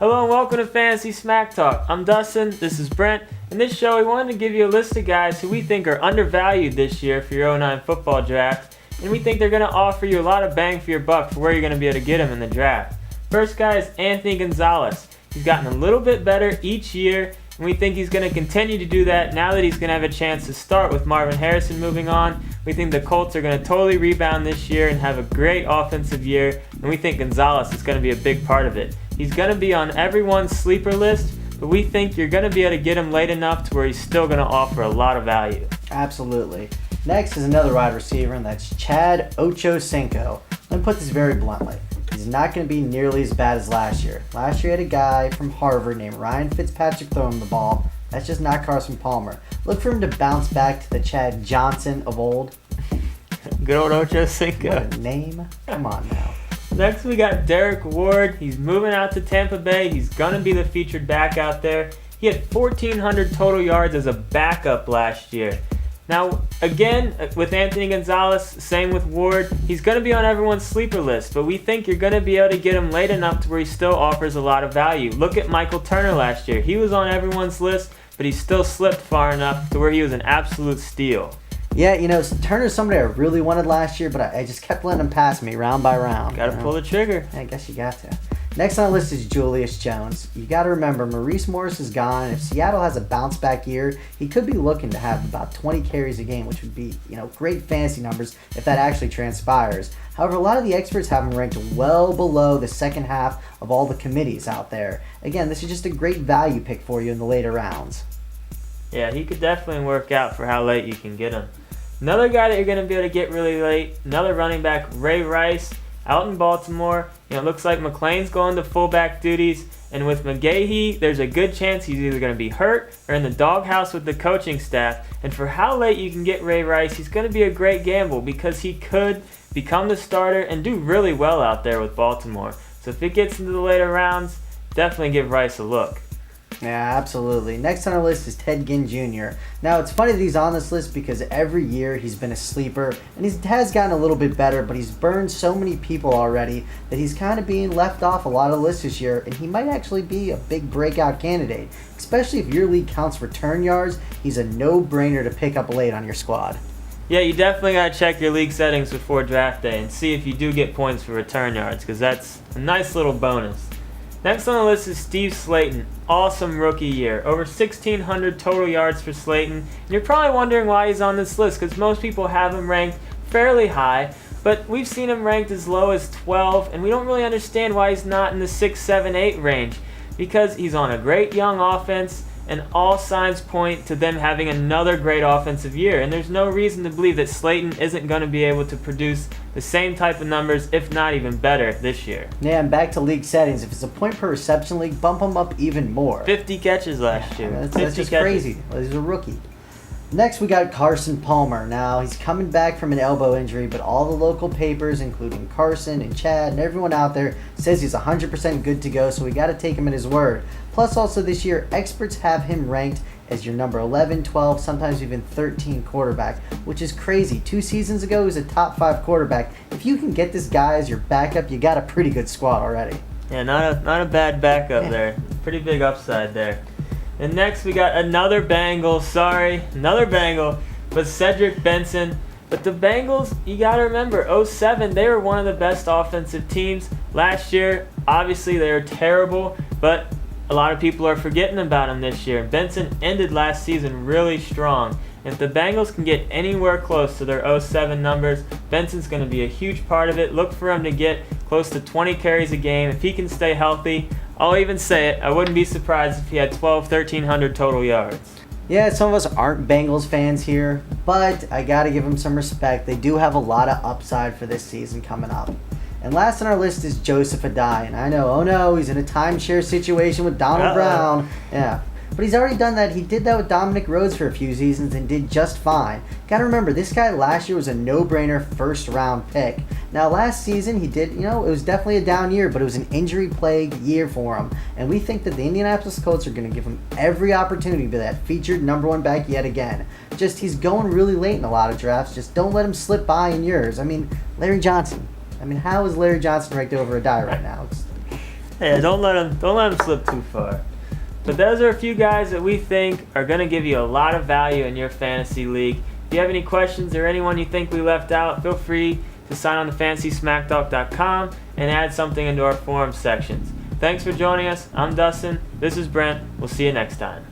Hello and welcome to Fantasy Smack Talk. I'm Dustin, this is Brent. In this show, we wanted to give you a list of guys who we think are undervalued this year for your 09 football draft, and we think they're going to offer you a lot of bang for your buck for where you're going to be able to get them in the draft. First guy is Anthony Gonzalez. He's gotten a little bit better each year, and we think he's going to continue to do that now that he's going to have a chance to start with Marvin Harrison moving on. We think the Colts are going to totally rebound this year and have a great offensive year, and we think Gonzalez is going to be a big part of it. He's going to be on everyone's sleeper list, but we think you're going to be able to get him late enough to where he's still going to offer a lot of value. Absolutely. Next is another wide receiver, and that's Chad Ochocinco. Let me put this very bluntly. He's not going to be nearly as bad as last year. Last year, he had a guy from Harvard named Ryan Fitzpatrick throwing the ball. That's just not Carson Palmer. Look for him to bounce back to the Chad Johnson of old. Good old Ochocinco. What a name. Come on now. Next, we got Derek Ward. He's moving out to Tampa Bay. He's going to be the featured back out there. He had 1,400 total yards as a backup last year. Now, again, with Anthony Gonzalez, same with Ward, he's going to be on everyone's sleeper list, but we think you're going to be able to get him late enough to where he still offers a lot of value. Look at Michael Turner last year. He was on everyone's list, but he still slipped far enough to where he was an absolute steal. Yeah, Turner's somebody I really wanted last year, but I just kept letting him pass me round by round. Got to pull the trigger. I guess you got to. Next on the list is Julius Jones. You got to remember, Maurice Morris is gone. If Seattle has a bounce back year, he could be looking to have about 20 carries a game, which would be, great fantasy numbers if that actually transpires. However, a lot of the experts have him ranked well below the second half of all the committees out there. Again, this is just a great value pick for you in the later rounds. Yeah, he could definitely work out for how late you can get him. Another guy that you're going to be able to get really late, another running back, Ray Rice, out in Baltimore. It looks like McLean's going to fullback duties, and with McGahee, there's a good chance he's either going to be hurt or in the doghouse with the coaching staff. And for how late you can get Ray Rice, he's going to be a great gamble because he could become the starter and do really well out there with Baltimore. So if it gets into the later rounds, definitely give Rice a look. Yeah, absolutely. Next on our list is Ted Ginn Jr. Now, it's funny that he's on this list because every year he's been a sleeper, and he has gotten a little bit better, but he's burned so many people already that he's kind of being left off a lot of lists this year, and he might actually be a big breakout candidate. Especially if your league counts return yards, he's a no-brainer to pick up late on your squad. Yeah, you definitely got to check your league settings before draft day and see if you do get points for return yards, because that's a nice little bonus. Next on the list is Steve Slayton. Awesome rookie year. Over 1,600 total yards for Slayton. And you're probably wondering why he's on this list because most people have him ranked fairly high, but we've seen him ranked as low as 12, and we don't really understand why he's not in the 6, 7, 8 range because he's on a great young offense, and all signs point to them having another great offensive year. And there's no reason to believe that Slayton isn't going to be able to produce the same type of numbers, if not even better, this year. Yeah, and back to league settings. If it's a point per reception league, bump him up even more. 50 catches last year. That's just crazy. He's a rookie. Next, we got Carson Palmer. Now, he's coming back from an elbow injury, but all the local papers, including Carson and Chad and everyone out there, says he's 100% good to go, so we got to take him at his word. Plus, also this year, experts have him ranked as your number 11, 12, sometimes even 13 quarterback, which is crazy. 2 seasons ago, he was a top 5 quarterback. If you can get this guy as your backup, you got a pretty good squad already. Yeah, not a bad backup there. Pretty big upside there. And next we got another Bengal, but Cedric Benson. But the Bengals, you got to remember, 07, they were one of the best offensive teams. Last year, obviously they were terrible, but a lot of people are forgetting about them this year. Benson ended last season really strong. If the Bengals can get anywhere close to their 07 numbers, Benson's going to be a huge part of it. Look for him to get close to 20 carries a game. If he can stay healthy, I'll even say it, I wouldn't be surprised if he had 1,300 total yards. Yeah, some of us aren't Bengals fans here, but I got to give them some respect. They do have a lot of upside for this season coming up. And last on our list is Joseph Adai. And I know, oh no, he's in a timeshare situation with Donald Brown. Yeah. But he's already done that. He did that with Dominic Rhodes for a few seasons and did just fine. Gotta remember, this guy last year was a no-brainer first-round pick. Now, last season, he did, it was definitely a down year, but it was an injury-plagued year for him. And we think that the Indianapolis Colts are going to give him every opportunity to be that featured number 1 back yet again. Just, he's going really late in a lot of drafts. Just don't let him slip by in yours. I mean, Larry Johnson. How is Larry Johnson ranked over Adai right now? Yeah, don't let him slip too far. But those are a few guys that we think are going to give you a lot of value in your fantasy league. If you have any questions or anyone you think we left out, feel free to sign on to FantasySmackTalk.com and add something into our forum sections. Thanks for joining us. I'm Dustin. This is Brent. We'll see you next time.